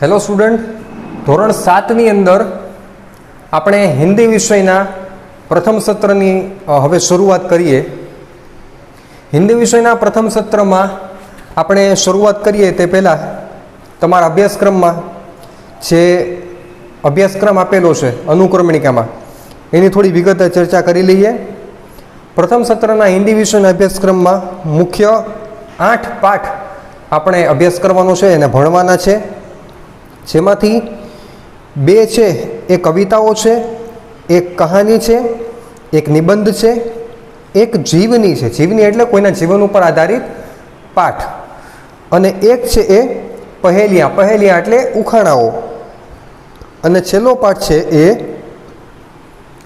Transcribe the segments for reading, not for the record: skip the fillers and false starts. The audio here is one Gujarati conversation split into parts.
હેલો સ્ટુડન્ટ, ધોરણ 7ની અંદર આપણે હિન્દી વિષયના પ્રથમ સત્રની હવે શરૂઆત કરીએ. હિન્દી વિષયના પ્રથમ સત્રમાં આપણે શરૂઆત કરીએ તે પહેલાં તમારા અભ્યાસક્રમમાં જે અભ્યાસક્રમ આપેલો છે અનુક્રમણિકામાં એની થોડી વિગતે ચર્ચા કરી લઈએ. પ્રથમ સત્રના હિન્દી વિષયના અભ્યાસક્રમમાં મુખ્ય 8 પાઠ આપણે અભ્યાસ કરવાનો છે અને ભણવાના છે, જેમાંથી 2 છે એ કવિતાઓ છે, એક કહાની છે, એક નિબંધ છે, એક જીવની છે. જીવની એટલે કોઈના જીવન ઉપર આધારિત પાઠ, અને એક છે એ પહેલિયા એટલે ઉખાણાઓ, અને છેલ્લો પાઠ છે એ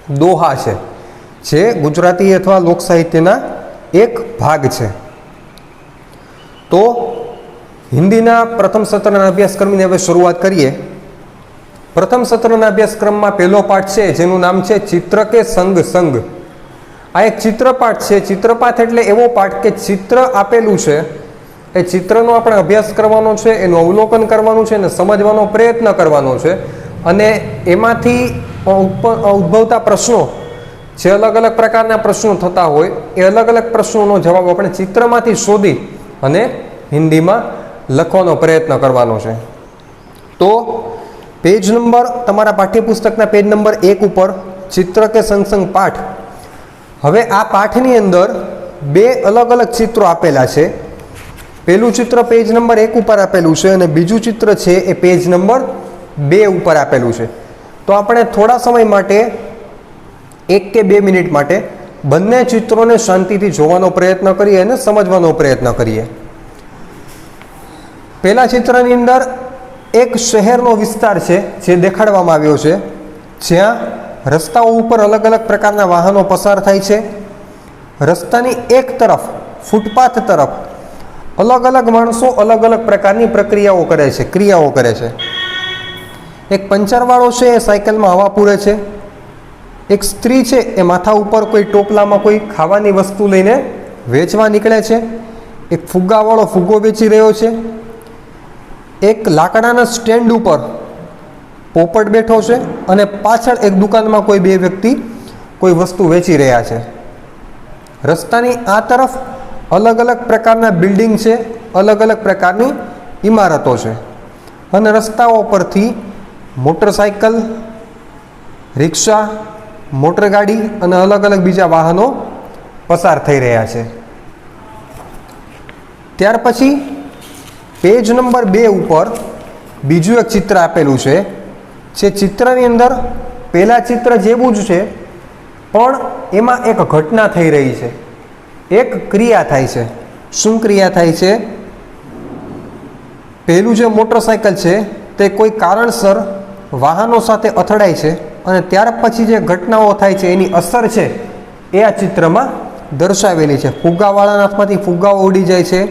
દોહા છે, જે ગુજરાતી અથવા લોક સાહિત્યના એક ભાગ છે. તો હિન્દીના પ્રથમ સત્રના અભ્યાસક્રમની હવે શરૂઆત કરીએ. પ્રથમ સત્રના અભ્યાસક્રમમાં પહેલો પાઠ છે જેનું નામ છે ચિત્ર કે સંગ સંગ. આ એક ચિત્રપાઠ છે. ચિત્રપાઠ એટલે એવો પાઠ કે ચિત્ર આપેલું છે, એ ચિત્રનો આપણે અભ્યાસ કરવાનો છે, એનું અવલોકન કરવાનું છે અને સમજવાનો પ્રયત્ન કરવાનો છે, અને એમાંથી ઉદ્ભવતા પ્રશ્નો, જે અલગ અલગ પ્રકારના પ્રશ્નો થતા હોય એ અલગ અલગ પ્રશ્નોનો જવાબ આપણે ચિત્રમાંથી શોધી અને હિન્દીમાં લખવાનો પ્રયત્ન કરવાનો છે. તો પેજ નંબર, તમારા પાઠ્યપુસ્તકના પેજ નંબર 1 ઉપર ચિત્ર કે સંગ પાઠ. હવે આ પાઠની અંદર 2 અલગ અલગ ચિત્રો આપેલા છે. પહેલું ચિત્ર પેજ નંબર 1 ઉપર આપેલું છે અને બીજું ચિત્ર છે એ પેજ નંબર 2 ઉપર આપેલું છે. તો આપણે થોડા સમય માટે 1 કે 2 મિનિટ માટે બંને ચિત્રોને શાંતિથી જોવાનો પ્રયત્ન કરીએ અને સમજવાનો પ્રયત્ન કરીએ. પહેલા ચિત્રની અંદર એક શહેરનો વિસ્તાર છે જે દેખાડવામાં આવ્યો છે, જ્યાં રસ્તાઓ ઉપર અલગ અલગ પ્રકારના વાહનો પસાર થાય છે. રસ્તાની એક તરફ, ફૂટપાથ તરફ અલગ અલગ માણસો અલગ અલગ પ્રકારની ક્રિયાઓ કરે છે. એક પંચરવાળો છે એ સાયકલમાં હવા પૂરે છે. એક સ્ત્રી છે એ માથા ઉપર કોઈ ટોપલામાં કોઈ ખાવાની વસ્તુ લઈને વેચવા નીકળે છે. એક ફુગ્ગાવાળો ફુગ્ગો વેચી રહ્યો છે. એક લાકડાના સ્ટેન્ડ ઉપર પોપટ બેઠો છે અને પાછળ એક દુકાનમાં કોઈ 2 વ્યક્તિ કોઈ વસ્તુ વેચી રહ્યા છે. રસ્તાની આ તરફ અલગ અલગ પ્રકારના બિલ્ડિંગ છે, અલગ અલગ પ્રકારની ઇમારતો છે, અને રસ્તાઓ પરથી મોટરસાયકલ, રિક્ષા, મોટરગાડી અને અલગ અલગ બીજા વાહનો પસાર થઈ રહ્યા છે. ત્યાર પછી પેજ નંબર 2 ઉપર બીજું એક ચિત્ર આપેલું છે. જે ચિત્રની અંદર પહેલા ચિત્ર જેવું જ છે, પણ એમાં એક ઘટના થઈ રહી છે, એક ક્રિયા થાય છે. શું ક્રિયા થાય છે? પહેલું જે મોટરસાયકલ છે તે કોઈ કારણસર વાહનો સાથે અથડાય છે, અને ત્યાર પછી જે ઘટનાઓ થાય છે એની અસર છે એ આ ચિત્રમાં દર્શાવેલી છે. ફુગ્ગાવાળાના હાથમાંથી ફુગ્ગાઓ ઉડી જાય છે.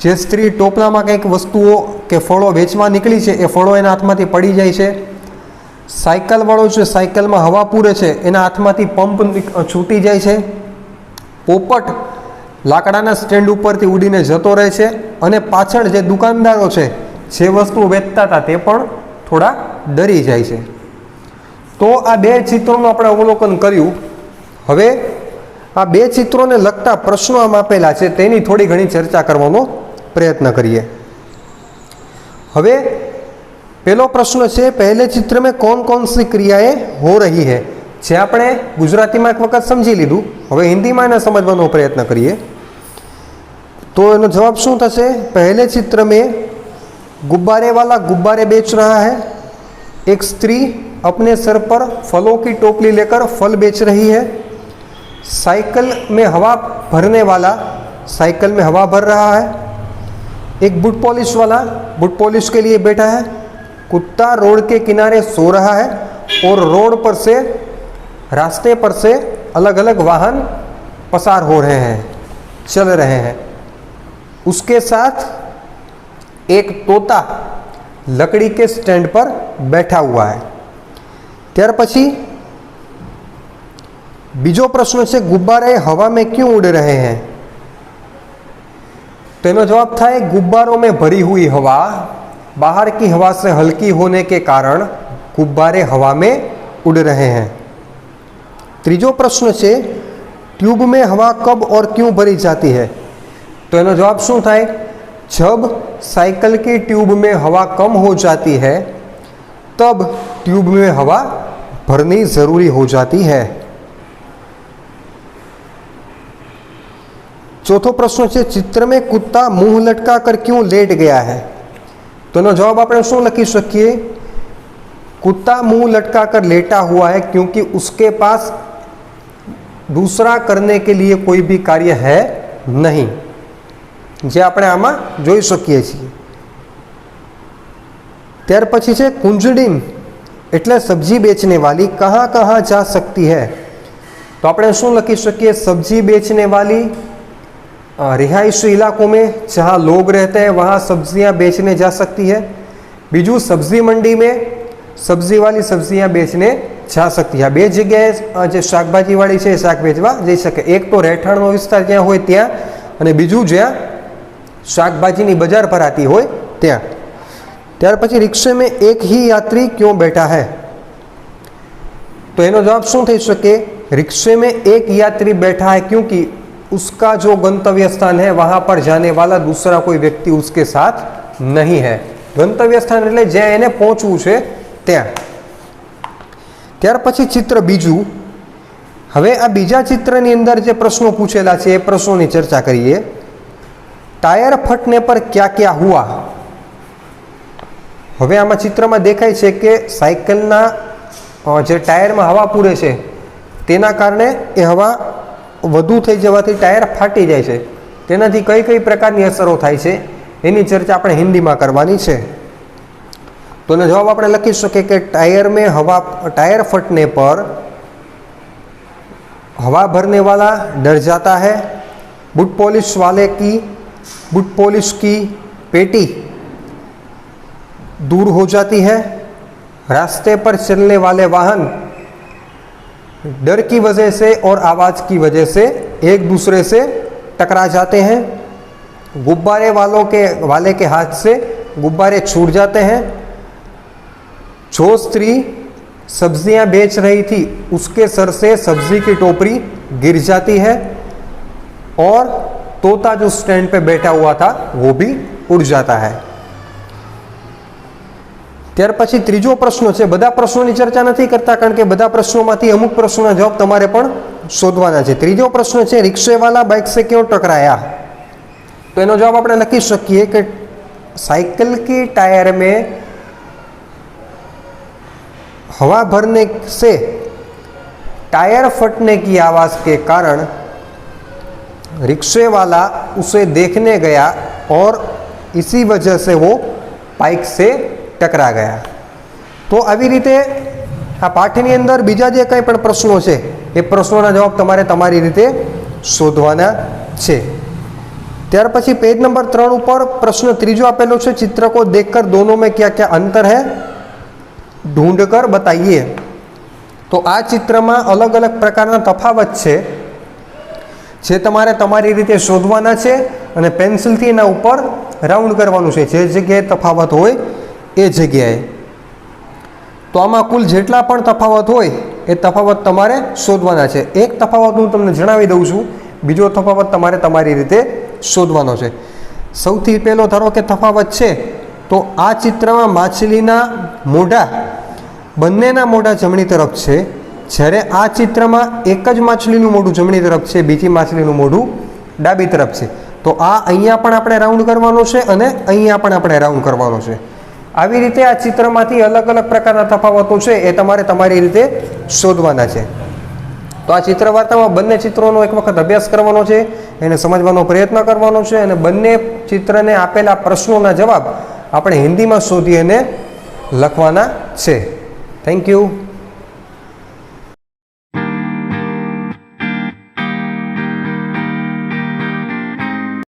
જે સ્ત્રી ટોપલામાં કંઈક વસ્તુઓ કે ફળો વેચવા નીકળી છે એ ફળો એના હાથમાંથી પડી જાય છે. સાયકલવાળો છે સાયકલમાં હવા પૂરે છે, એના હાથમાંથી પંપ છૂટી જાય છે. પોપટ લાકડાના સ્ટેન્ડ ઉપરથી ઉડીને જતો રહે છે, અને પાછળ જે દુકાનદારો છે જે વસ્તુ વેચતા હતા તે પણ થોડા ડરી જાય છે. તો આ 2 ચિત્રોનું આપણે અવલોકન કર્યું. હવે આ 2 ચિત્રોને લગતા પ્રશ્નો આમ આપેલા છે, તેની થોડી ઘણી ચર્ચા કરવાનો પ્રયત્ન કરીએ. હવે પહેલો પ્રશ્ન છે, પહેલે ચિત્ર में कौन कौन सी क्रियाएं हो रही है. જે આપણે ગુજરાતીમાં એક વખત સમજી લીધું, હવે હિન્દીમાં એને સમજવાનો પ્રયત્ન કરીએ. તો એનો જવાબ શું થશે? પહેલે चित्र में गुब्बारे वाला गुब्बारे बेच रहा है. एक स्त्री अपने सर पर फलों की टोकरी लेकर फल बेच रही है. साइकिल में हवा भरने वाला साइकिल में हवा भर रहा है. एक बूट पॉलिश वाला बूट पॉलिश के लिए बैठा है. कुत्ता रोड के किनारे सो रहा है और रोड पर से, रास्ते पर से अलग अलग वाहन पसार हो रहे हैं, चल रहे हैं. उसके साथ एक तोता लकड़ी के स्टैंड पर बैठा हुआ है. ત્યાર પછી બીજો પ્રશ્ન છે, गुब्बारे हवा में क्यों उड़ रहे हैं. तो एनो जवाब थाय, गुब्बारों में भरी हुई हवा बाहर की हवा से हल्की होने के कारण गुब्बारे हवा में उड़ रहे हैं। तीजो प्रश्न है, ट्यूब में हवा कब और क्यों भरी जाती है? तो एनो जवाब शू थाय? जब साइकिल की ट्यूब में हवा कम हो जाती है तब ट्यूब में हवा भरनी जरूरी हो जाती है। चौथो प्रश्न है, चित्र में कुत्ता मुंह लटका कर क्यों लेट गया है? तो एनो जवाब આપણે શું લખી શકીએ? कुत्ता मुंह लटका कर लेटा हुआ है क्योंकि उसके पास दूसरा करने के लिए कोई भी कार्य है नहीं, जे આપણે આમાં જોઈ શકીએ છીએ। ત્યાર પછી છે કુંજડીન એટલે સબ્જી बेचने वाली कहाँ कहाँ जा सकती है? तो આપણે શું લખી શકીએ? सब्जी बेचने वाली रिहायशी इलाकों में जहाँ लोग रहते हैं वहाँ सब्जियाँ बेचने जा सकती है। बीजू सब्जी मंडी में सब्जी वाली सब्जियाँ बेचने जा सकती है। बे जगह जो शाकभाजी वाली है शाक बेचवा जई सके। एक तो રહેઠાણનો વિસ્તાર જ્યાં હોય ત્યાં અને બીજું જ્યાં શાકભાજીની બજાર ભરાતી હોય ત્યાં। ત્યાર પછી रिक्शे में एक ही यात्री क्यों बैठा है? तो એનો જવાબ શું થઈ શકે? रिक्शे में एक यात्री बैठा है क्योंकि उसका जो गंतव्य स्थान है वहां पर जाने वाला दूसरा कोई व्यक्ति उसके साथ नहीं है। गंतव्य स्थान એટલે જ્યાં એને પહોંચવું છે ત્યાં। ત્યાર પછી चित्र बीजू। હવે આ બીજા ચિત્રની અંદર જે પ્રશ્નો પૂછેલા છે એ પ્રશ્નોની ચર્ચા કરીએ। टायर फटने पर क्या क्या हुआ? હવે આમાં ચિત્રમાં દેખાય છે કે સાયકલના જે ટાયરમાં હવા પૂરે છે તેના કારણે એ હવા વધુ થઈ જવાથી ટાયર ફાટી જાય છે। તેનાથી કઈ કઈ પ્રકારની અસરો થાય છે એની ચર્ચા આપણે હિન્દીમાં કરવાની છે। તો એનો જવાબ આપણે લખી શકીએ કે टायर फटने पर हवा भरने वाला डर जाता है, बूट पॉलिश की पेटी दूर हो जाती है, रास्ते पर चलने वाले वाहन डर की वजह से और आवाज़ की वजह से एक दूसरे से टकरा जाते हैं, गुब्बारे वाले के हाथ से गुब्बारे छूट जाते हैं, जो स्त्री सब्जियां बेच रही थी उसके सर से सब्जी की टोकरी गिर जाती है और तोता जो स्टैंड पे बैठा हुआ था वो भी उड़ जाता है। ત્યાર પછી ત્રીજો પ્રશ્ન છે। બધા પ્રશ્નોની ચર્ચા નથી કરતા કારણ કે બધા પ્રશ્નોમાંથી અમુક પ્રશ્નોના જવાબ તમારે પણ શોધવાના છે। ત્રીજો પ્રશ્ન છે, रिक्शेवाला बाइक से क्यों टकराया? तो એનો જવાબ આપણે લખી શકીએ કે साइकिल की टायर में हवा भरने से टायर फटने की आवाज़ के कारण रिक्शे वाला उसे देखने गया और इसी वजह से वो बाइक से टकरा गया। तो આવી રીતે આ પાઠની અંદર બીજા જે કંઈ પણ પ્રશ્નો છે એ પ્રશ્નોના જવાબ તમારે તમારી રીતે શોધવાના છે। ત્યાર પછી પેજ નંબર 3 ઉપર પ્રશ્ન ત્રીજો આપેલો છે, चित्र को देखकर दोनों में क्या क्या अंतर है ढूंढ कर बताइए। तो आ चित्रमा अलग अलग प्रकारना तफावत છે જે તમારે તમારી રીતે શોધવાના છે અને પેન્સિલથી એના ઉપર રાઉન્ડ કરવાનું છે જે જગ્યાએ તફાવત હોય એ જગ્યાએ। તો આમાં કુલ જેટલા પણ તફાવત હોય એ તફાવત તમારે શોધવાના છે। એક તફાવત હું તમને જણાવી દઉં છું, બીજો તફાવત તમારે તમારી રીતે શોધવાનો છે। સૌથી પહેલો ધારો કે તફાવત છે તો આ ચિત્રમાં માછલીના મોઢા બંનેના મોઢા જમણી તરફ છે, જ્યારે આ ચિત્રમાં એક જ માછલીનું મોઢું જમણી તરફ છે, બીજી માછલીનું મોઢું ડાબી તરફ છે। તો આ અહીંયા પણ આપણે રાઉન્ડ કરવાનો છે અને અહીંયા પણ આપણે રાઉન્ડ કરવાનો છે। આવી રીતે આ ચિત્રમાંથી અલગ અલગ પ્રકારના તફાવતો છે એ તમારે તમારી રીતે શોધવાના છે। તો આ ચિત્ર વાર્તામાં બંને ચિત્રોનો એક વખત અભ્યાસ કરવાનો છે, એને સમજવાનો પ્રયત્ન કરવાનો છે અને બંને ચિત્રને આપેલા પ્રશ્નોના જવાબ આપણે હિન્દીમાં શોધી અને લખવાના છે। Thank you.